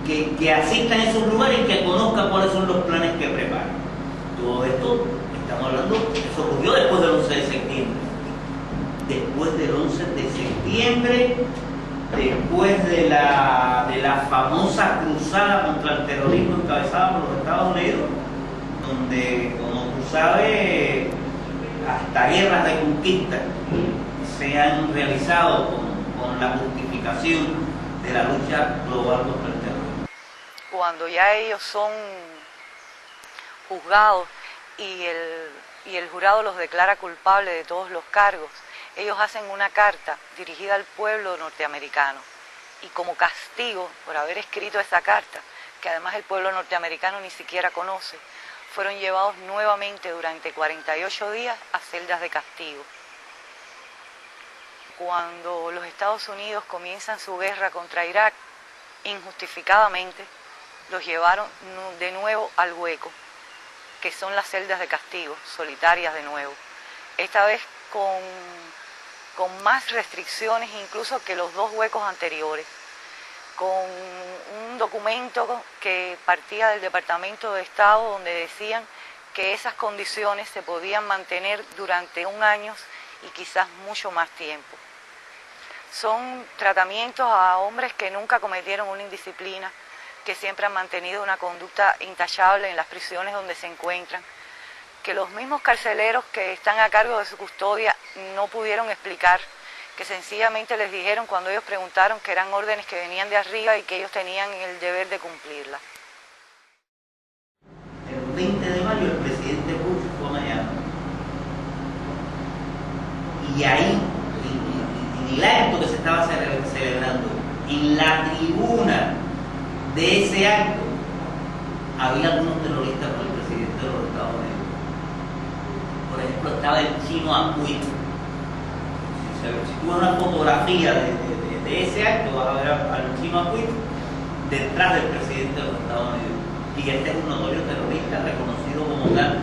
Speaker 8: que asistan a esos lugares y que conozcan cuáles son los planes que preparan. Todo esto, estamos hablando, eso ocurrió después del 11 de septiembre. Después del 11 de septiembre, después de la famosa cruzada contra el terrorismo encabezada por los Estados Unidos, donde, como tú sabes, hasta guerras de conquista se han realizado con la justificación de la lucha global contra el terrorismo.
Speaker 17: Cuando ya ellos son juzgados y el jurado los declara culpables de todos los cargos, ellos hacen una carta dirigida al pueblo norteamericano y como castigo por haber escrito esa carta, que además el pueblo norteamericano ni siquiera conoce, fueron llevados nuevamente durante 48 días a celdas de castigo. Cuando los Estados Unidos comienzan su guerra contra Irak, injustificadamente los llevaron de nuevo al hueco, que son las celdas de castigo, solitarias de nuevo. Esta vez con más restricciones incluso que los dos huecos anteriores, con un documento que partía del Departamento de Estado donde decían que esas condiciones se podían mantener durante 1 año y quizás mucho más tiempo. Son tratamientos a hombres que nunca cometieron una indisciplina, que siempre han mantenido una conducta intachable en las prisiones donde se encuentran, que los mismos carceleros que están a cargo de su custodia no pudieron explicar, que sencillamente les dijeron cuando ellos preguntaron que eran órdenes que venían de arriba y que ellos tenían el deber de cumplirlas.
Speaker 8: El 20 de mayo el presidente Bush fue a Miami. Y ahí, en el acto que se estaba celebrando, en la tribuna de ese acto, había algunos terroristas por el presidente de los Estados Unidos. Por ejemplo, estaba el chino Acuí. Si tú ves una fotografía de ese acto, vas a ver al chino Acuí detrás del presidente de los Estados Unidos. Y este es un notorio terrorista reconocido como tal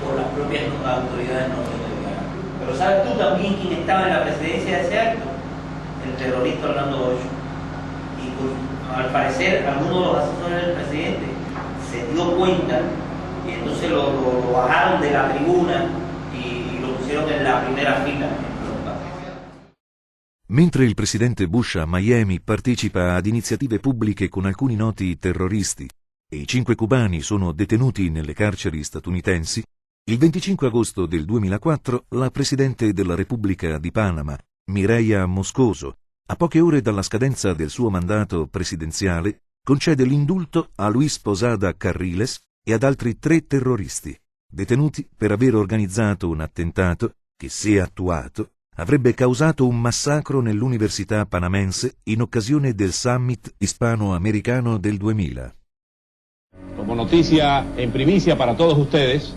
Speaker 8: por las propias autoridades norteamericanas. Pero ¿sabes tú también quién estaba en la presidencia de ese acto? El terrorista Orlando Ocho. Y pues, al parecer, alguno de los asesores del presidente se dio cuenta y entonces lo bajaron de la tribuna y lo pusieron en la primera fila.
Speaker 9: Mentre il presidente Bush a Miami partecipa ad iniziative pubbliche con alcuni noti terroristi e i 5 cubani sono detenuti nelle carceri statunitensi, il 25 agosto del 2004 la presidente della Repubblica di Panama, Mireya Moscoso, a poche ore dalla scadenza del suo mandato presidenziale, concede l'indulto a Luis Posada Carriles e ad altri 3 terroristi, detenuti per aver organizzato un attentato che, se attuato, avrebbe causato un massacro nell'università panamense in occasione del Summit Hispanoamericano del 2000.
Speaker 19: Como noticia en primicia para todos ustedes,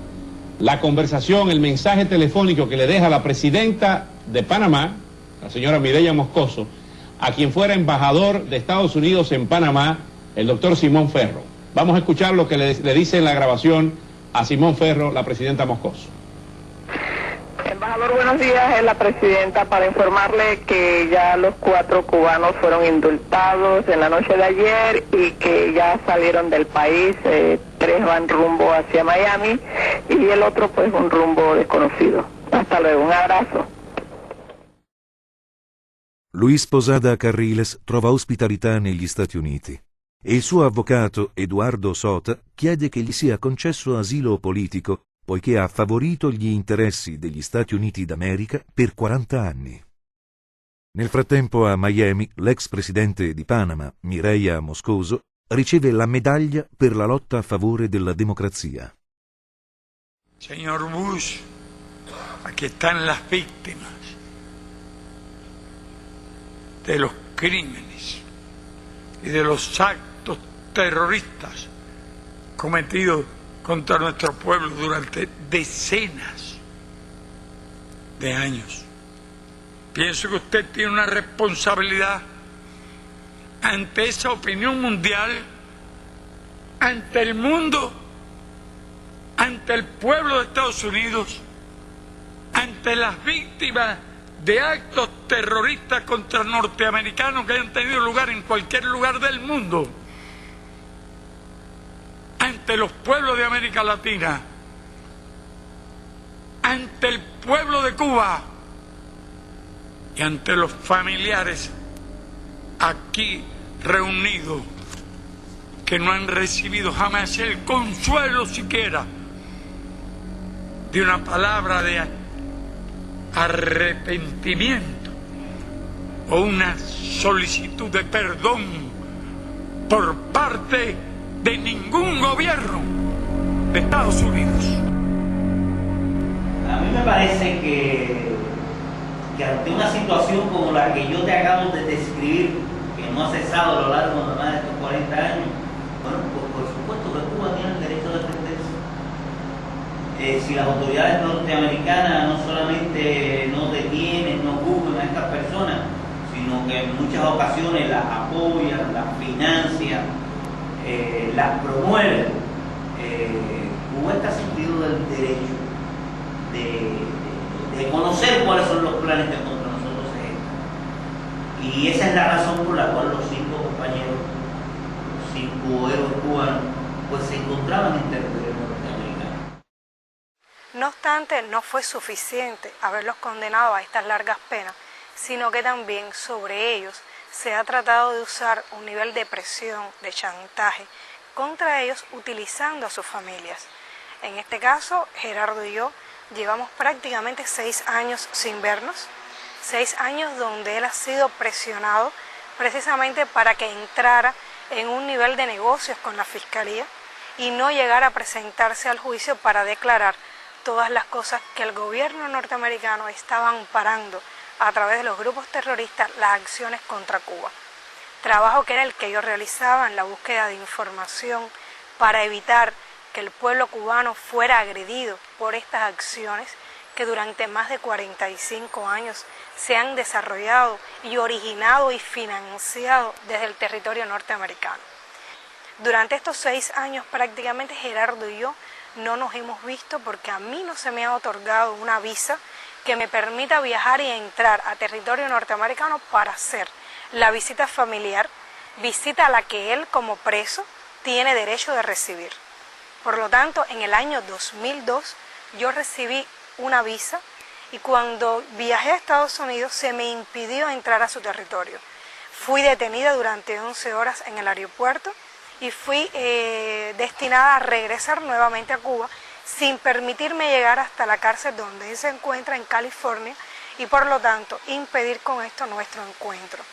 Speaker 19: la conversación, el mensaje telefónico que le deja la presidenta de Panamá, la señora Mireya Moscoso, a quien fuera embajador de Estados Unidos en Panamá, el doctor Simón Ferro. Vamos a escuchar lo que le dice en la grabación a Simón Ferro, la presidenta Moscoso.
Speaker 11: Embajador, buenos días, es la presidenta para informarle que ya los 4 cubanos fueron indultados en la noche de ayer y que ya salieron del país, 3 van rumbo hacia Miami y el otro pues un rumbo desconocido. Hasta luego, un abrazo.
Speaker 9: Luis Posada Carriles trova ospitalità negli Stati Uniti e il suo avvocato Eduardo Sota chiede che gli sia concesso asilo politico poiché ha favorito gli interessi degli Stati Uniti d'America per 40 anni. Nel frattempo a Miami l'ex presidente di Panama, Mireya Moscoso, riceve la medaglia per la lotta a favore della democrazia.
Speaker 6: Señor Bush, aquí están las víctimas de los crímenes y de los actos terroristas cometidos contra nuestro pueblo durante decenas de años. Pienso que usted tiene una responsabilidad ante esa opinión mundial, ante el mundo ante el pueblo de Estados Unidos, ante las víctimas de actos terroristas contra norteamericanos que hayan tenido lugar en cualquier lugar del mundo, ante los pueblos de América Latina, ante el pueblo de Cuba y ante los familiares aquí reunidos que no han recibido jamás el consuelo siquiera de una palabra de arrepentimiento o una solicitud de perdón por parte de ningún gobierno de Estados Unidos.
Speaker 8: A mí me parece que ante una situación como la que yo te acabo de describir, que no ha cesado a lo largo de más de estos 40 años, bueno, pues por supuesto que Cuba tiene el derecho de defenderse. Si las autoridades norteamericanas no solamente no detienen, no juzgan a estas personas, sino que en muchas ocasiones las apoyan, las financian, las promueven, Cuba está sentido del derecho de conocer cuáles son los planes que contra nosotros se ejecutan. Y esa es la razón por la cual los 5 compañeros, los 5 héroes cubanos, pues se encontraban en territorio norteamericano.
Speaker 7: No obstante, no fue suficiente haberlos condenado a estas largas penas, sino que también sobre ellos se ha tratado de usar un nivel de presión, de chantaje, contra ellos utilizando a sus familias. En este caso, Gerardo y yo llevamos prácticamente 6 años sin vernos, 6 años donde él ha sido presionado precisamente para que entrara en un nivel de negocios con la Fiscalía y no llegara a presentarse al juicio para declarar todas las cosas que el gobierno norteamericano estaba amparando a través de los grupos terroristas las acciones contra Cuba. Trabajo que era el que yo realizaba en la búsqueda de información para evitar que el pueblo cubano fuera agredido por estas acciones que durante más de 45 años se han desarrollado y originado y financiado desde el territorio norteamericano. Durante estos 6 años prácticamente Gerardo y yo no nos hemos visto porque a mí no se me ha otorgado una visa que me permita viajar y entrar a territorio norteamericano para hacer la visita familiar, visita a la que él como preso tiene derecho de recibir. Por lo tanto, en el año 2002 yo recibí una visa y cuando viajé a Estados Unidos se me impidió entrar a su territorio. Fui detenida durante 11 horas en el aeropuerto y fui destinada a regresar nuevamente a Cuba sin permitirme llegar hasta la cárcel donde él se encuentra en California y por lo tanto impedir con esto nuestro encuentro.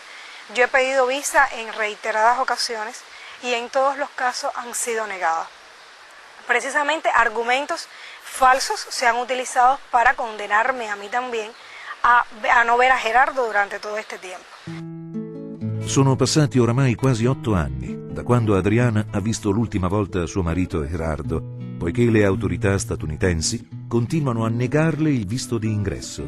Speaker 7: Yo he pedido visa en reiteradas ocasiones y en todos los casos han sido negadas. Precisamente argumentos falsos se han utilizado para condenarme a mí también a no ver a Gerardo durante todo este tiempo.
Speaker 9: Sono passati oramai quasi 8 anni da quando Adriana ha visto l'ultima volta suo marito Gerardo, poiché le autorità statunitensi continuano a negarle il visto di ingresso.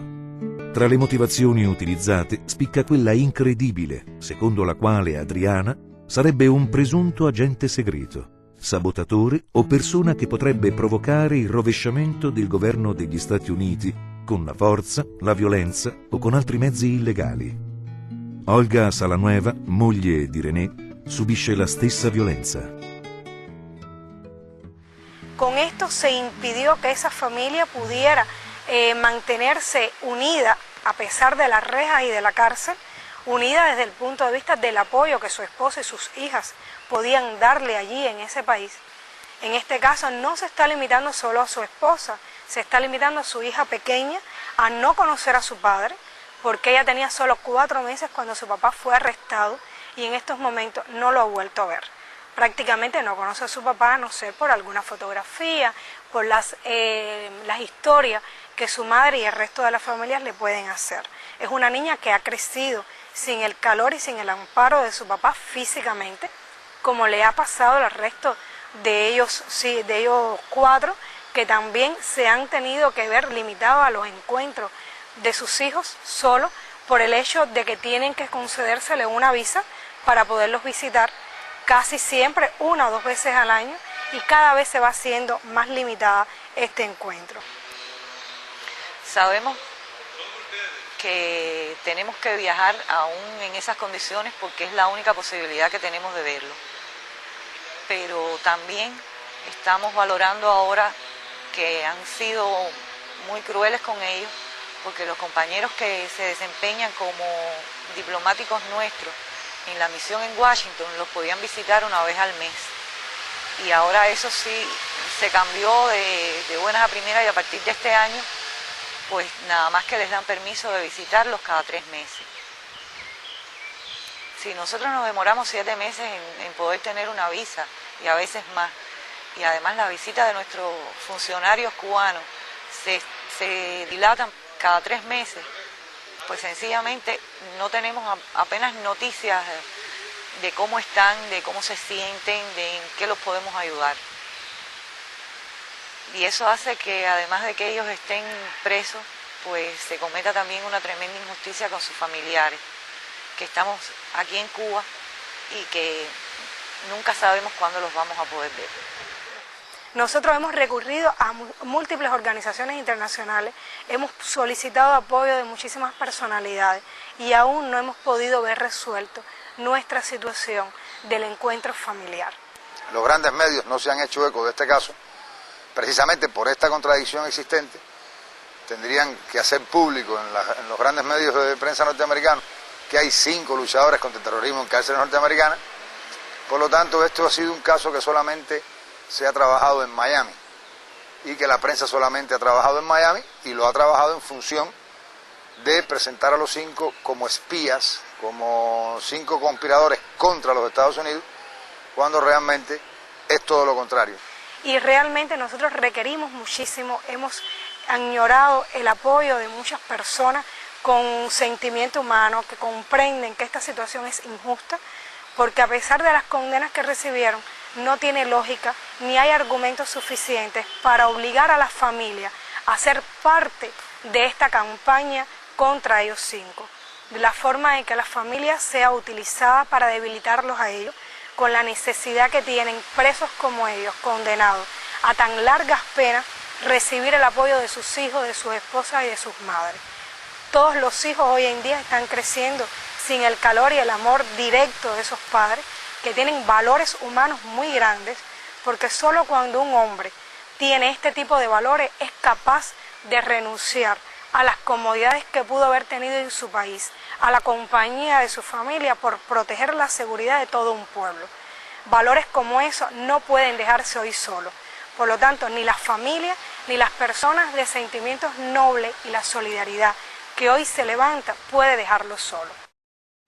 Speaker 9: Tra le motivazioni utilizzate spicca quella incredibile, secondo la quale Adriana sarebbe un presunto agente segreto, sabotatore o persona che potrebbe provocare il rovesciamento del governo degli Stati Uniti con la forza, la violenza o con altri mezzi illegali. Olga Salanueva, moglie di René, subisce la stessa violenza.
Speaker 7: Con esto se impidió que esa familia pudiera mantenerse unida a pesar de las rejas y de la cárcel, unida desde el punto de vista del apoyo que su esposa y sus hijas podían darle allí en ese país. En este caso no se está limitando solo a su esposa, se está limitando a su hija pequeña a no conocer a su padre, porque ella tenía solo 4 meses cuando su papá fue arrestado y en estos momentos no lo ha vuelto a ver. Prácticamente no conoce a su papá, a no ser por alguna fotografía, por las historias que su madre y el resto de las familias le pueden hacer. Es una niña que ha crecido sin el calor y sin el amparo de su papá físicamente, como le ha pasado al resto de ellos 4, que también se han tenido que ver limitados a los encuentros de sus hijos solo por el hecho de que tienen que concedérsele una visa para poderlos visitar casi siempre 1 o 2 veces al año y cada vez se va haciendo más limitada este encuentro.
Speaker 17: Sabemos que tenemos que viajar aún en esas condiciones porque es la única posibilidad que tenemos de verlo. Pero también estamos valorando ahora que han sido muy crueles con ellos, porque los compañeros que se desempeñan como diplomáticos nuestros en la misión en Washington los podían visitar una vez al mes. Y ahora eso sí se cambió de buenas a primeras, y a partir de este año, pues nada más que les dan permiso de visitarlos cada 3 meses. Si nosotros nos demoramos 7 meses en poder tener una visa, y a veces más, y además la visita de nuestros funcionarios cubanos se dilatan cada 3 meses, pues sencillamente no tenemos apenas noticias de cómo están, de cómo se sienten, de en qué los podemos ayudar. Y eso hace que además de que ellos estén presos, pues se cometa también una tremenda injusticia con sus familiares, que estamos aquí en Cuba y que nunca sabemos cuándo los vamos a poder ver.
Speaker 7: Nosotros hemos recurrido a múltiples organizaciones internacionales, hemos solicitado apoyo de muchísimas personalidades y aún no hemos podido ver resuelto nuestra situación del encuentro familiar.
Speaker 18: Los grandes medios no se han hecho eco de este caso, precisamente por esta contradicción existente. Tendrían que hacer público en los grandes medios de prensa norteamericanos que hay 5 luchadores contra el terrorismo en cárceles norteamericanas. Por lo tanto, esto ha sido un caso que solamente se ha trabajado en Miami y que la prensa solamente ha trabajado en Miami y lo ha trabajado en función de presentar a los 5 como espías, como 5 conspiradores contra los Estados Unidos, cuando realmente es todo lo contrario.
Speaker 7: Y realmente nosotros requerimos muchísimo, hemos añorado el apoyo de muchas personas con sentimiento humano que comprenden que esta situación es injusta, porque a pesar de las condenas que recibieron, no tiene lógica ni hay argumentos suficientes para obligar a las familias a ser parte de esta campaña contra ellos 5. De la forma en que la familia sea utilizada para debilitarlos a ellos, con la necesidad que tienen presos como ellos, condenados a tan largas penas, recibir el apoyo de sus hijos, de sus esposas y de sus madres. Todos los hijos hoy en día están creciendo sin el calor y el amor directo de esos padres, que tienen valores humanos muy grandes, porque solo cuando un hombre tiene este tipo de valores es capaz de renunciar a las comodidades que pudo haber tenido en su país, a la compañía de su familia por proteger la seguridad de todo un pueblo. Valores como esos no pueden dejarse hoy solos. Por lo tanto, ni las familias ni las personas de sentimientos nobles y la solidaridad che hoy se levanta puede dejarlo solo.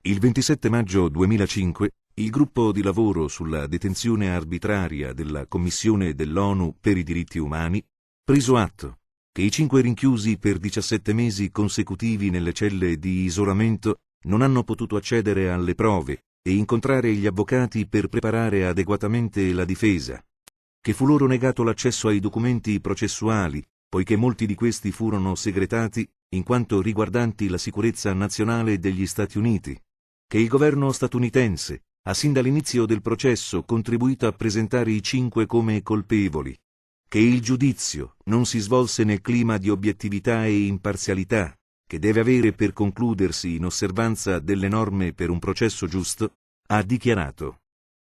Speaker 9: Il 27 maggio 2005 il gruppo di lavoro sulla detenzione arbitraria della Commissione dell'ONU per i diritti umani preso atto che i 5 rinchiusi per 17 mesi consecutivi nelle celle di isolamento non hanno potuto accedere alle prove e incontrare gli avvocati per preparare adeguatamente la difesa, che fu loro negato l'accesso ai documenti processuali, poiché molti di questi furono segretati in quanto riguardanti la sicurezza nazionale degli Stati Uniti, che il governo statunitense ha sin dall'inizio del processo contribuito a presentare i 5 come colpevoli, che il giudizio non si svolse nel clima di obiettività e imparzialità che deve avere per concludersi in osservanza delle norme per un processo giusto, ha dichiarato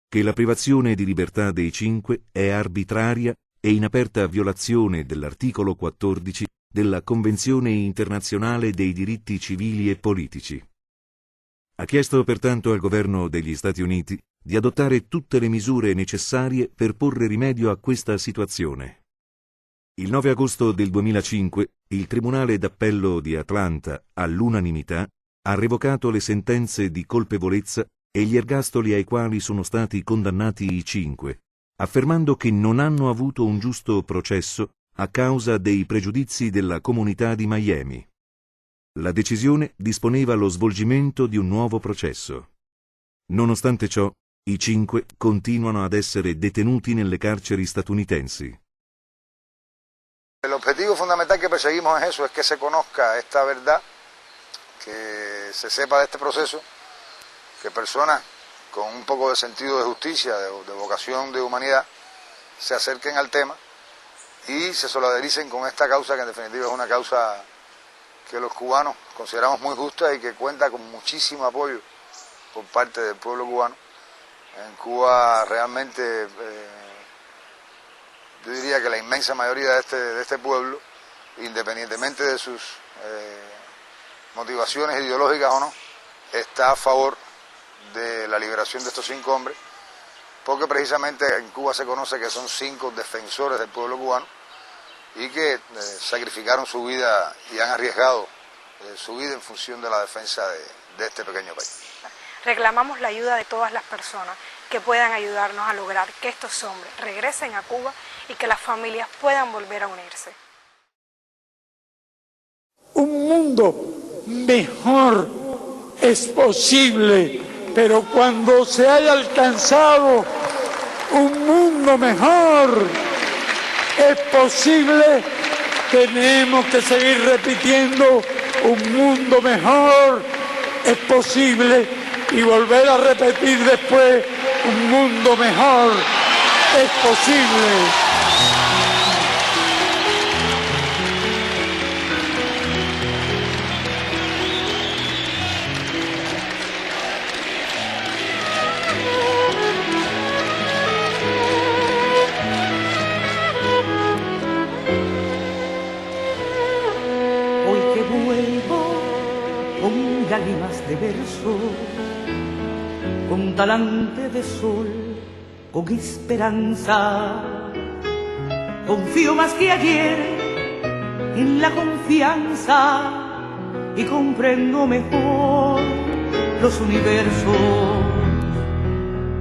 Speaker 9: che la privazione di libertà dei 5 è arbitraria e in aperta violazione dell'articolo 14 della Convenzione internazionale dei diritti civili e politici. Ha chiesto pertanto al governo degli Stati Uniti di adottare tutte le misure necessarie per porre rimedio a questa situazione. Il 9 agosto del 2005 il Tribunale d'Appello di Atlanta, all'unanimità, ha revocato le sentenze di colpevolezza e gli ergastoli ai quali sono stati condannati i 5, affermando che non hanno avuto un giusto processo a causa dei pregiudizi della comunità di Miami. La decisione disponeva lo svolgimento di un nuovo processo. Nonostante ciò, i 5 continuano ad essere detenuti nelle carceri statunitensi.
Speaker 18: El objetivo fundamental que perseguimos es eso, es que se conozca esta verdad, que se sepa de este proceso, que personas con un poco de sentido de justicia, de vocación de humanidad, se acerquen al tema y se solidaricen con esta causa, que en definitiva es una causa que los cubanos consideramos muy justa y que cuenta con muchísimo apoyo por parte del pueblo cubano. En Cuba realmente yo diría que la inmensa mayoría de este pueblo, independientemente de sus motivaciones ideológicas o no, está a favor de la liberación de estos 5 hombres, porque precisamente en Cuba se conoce que son 5 defensores del pueblo cubano y que sacrificaron su vida y han arriesgado su vida en función de la defensa de este pequeño país.
Speaker 7: Reclamamos la ayuda de todas las personas que puedan ayudarnos a lograr que estos hombres regresen a Cuba y que las familias puedan volver a unirse.
Speaker 6: Un mundo mejor es posible, pero cuando se haya alcanzado un mundo mejor es posible, tenemos que seguir repitiendo un mundo mejor es posible y volver a repetir después un mundo mejor es posible.
Speaker 20: Lágrimas de verso, con talante de sol, con esperanza. Confío más que ayer en la confianza y comprendo mejor los universos.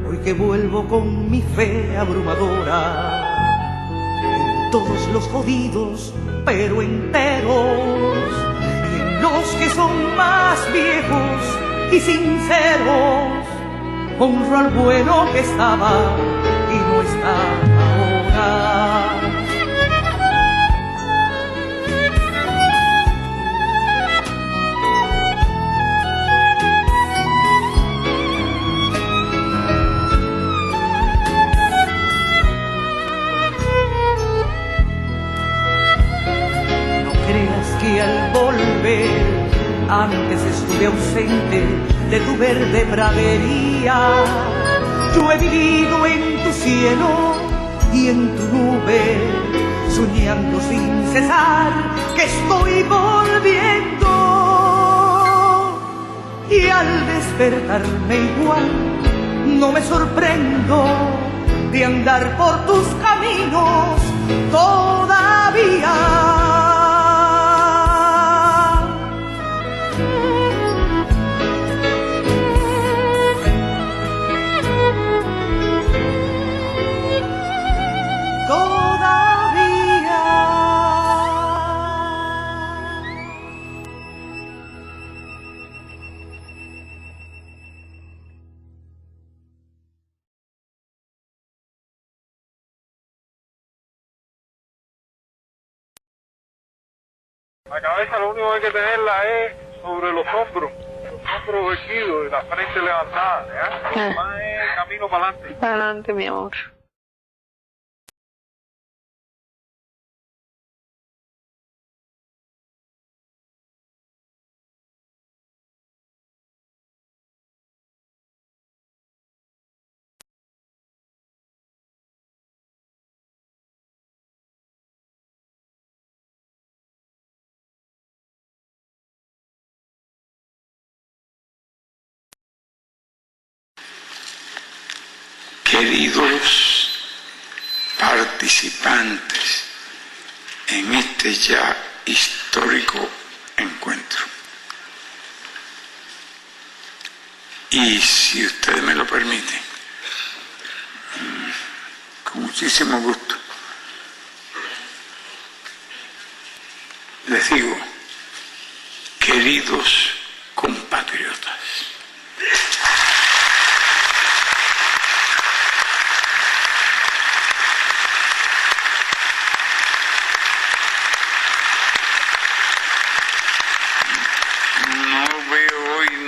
Speaker 20: Hoy que vuelvo con mi fe abrumadora en todos los jodidos pero enteros, los que son más viejos y sinceros, honro al bueno que estaba y no está ahora. No creas que al volver antes estuve ausente de tu verde pradería. Yo he vivido en tu cielo y en tu nube, soñando sin cesar que estoy volviendo. Y al despertarme igual, no me sorprendo de andar por tus caminos todavía.
Speaker 21: La cabeza lo único que hay que tenerla es sobre los hombros erguidos y la frente levantada, ¿ya? Lo más es camino para adelante.
Speaker 11: Para adelante, mi amor.
Speaker 22: Queridos participantes en este ya histórico encuentro, y si ustedes me lo permiten, con muchísimo gusto, les digo, queridos compatriotas,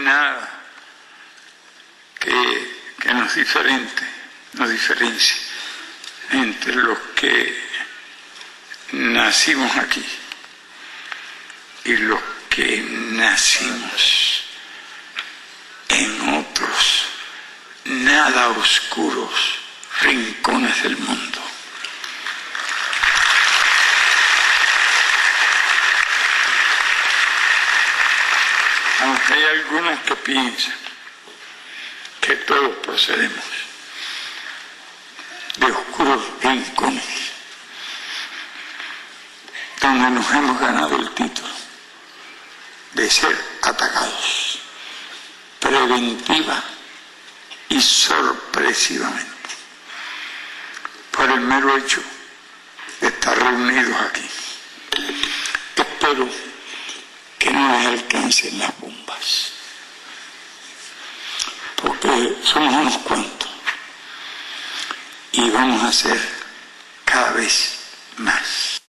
Speaker 22: nada que nos diferencie entre los que nacimos aquí y los que nacimos en otros nada oscuros rincones del mundo. Aunque hay algunos que piensan que todos procedemos de oscuros rincones donde nos hemos ganado el título de ser atacados preventiva y sorpresivamente por el mero hecho de estar reunidos aquí. Espero que no les alcancen las bombas, porque somos unos cuantos y vamos a ser cada vez más.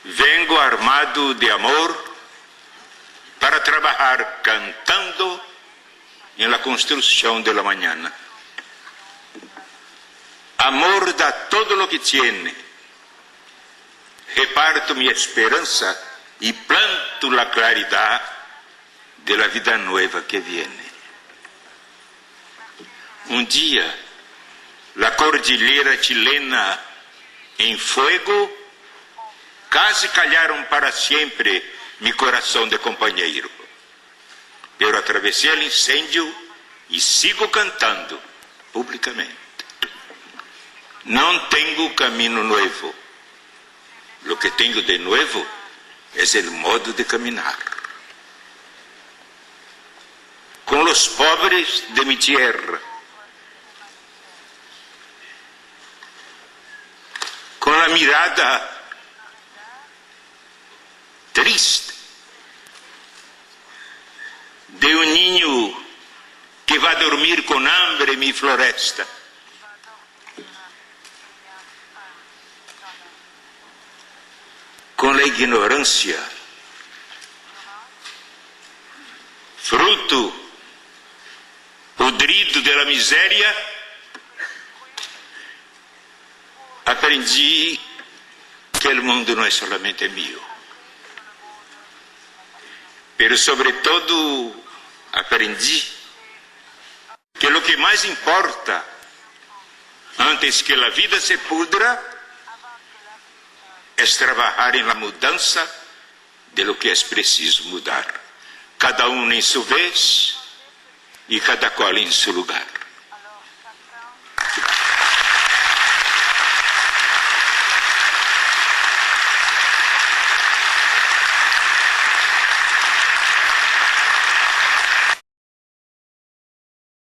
Speaker 3: Vengo armado de amor para trabajar cantando en la construcción de la mañana. Amor da todo lo que tiene. Reparto mi esperanza y planto la claridad de la vida nueva que viene. Un día, la cordillera chilena en fuego casi callaron para siempre mi corazón de compañero. Pero atravesé el incendio y sigo cantando públicamente. No tengo camino nuevo. Lo que tengo de nuevo es el modo de caminar. Con los pobres de mi tierra, con la mirada triste de un niño que va a dormir con hambre en mi floresta. Con la ignorancia, fruto podrido de la miseria, aprendí que el mundo no es solamente mío. Pero sobre todo aprendí que lo que más importa antes que la vida se pudra es trabajar en la mudanza de lo que es preciso mudar, cada uno en su vez y cada cual en su lugar.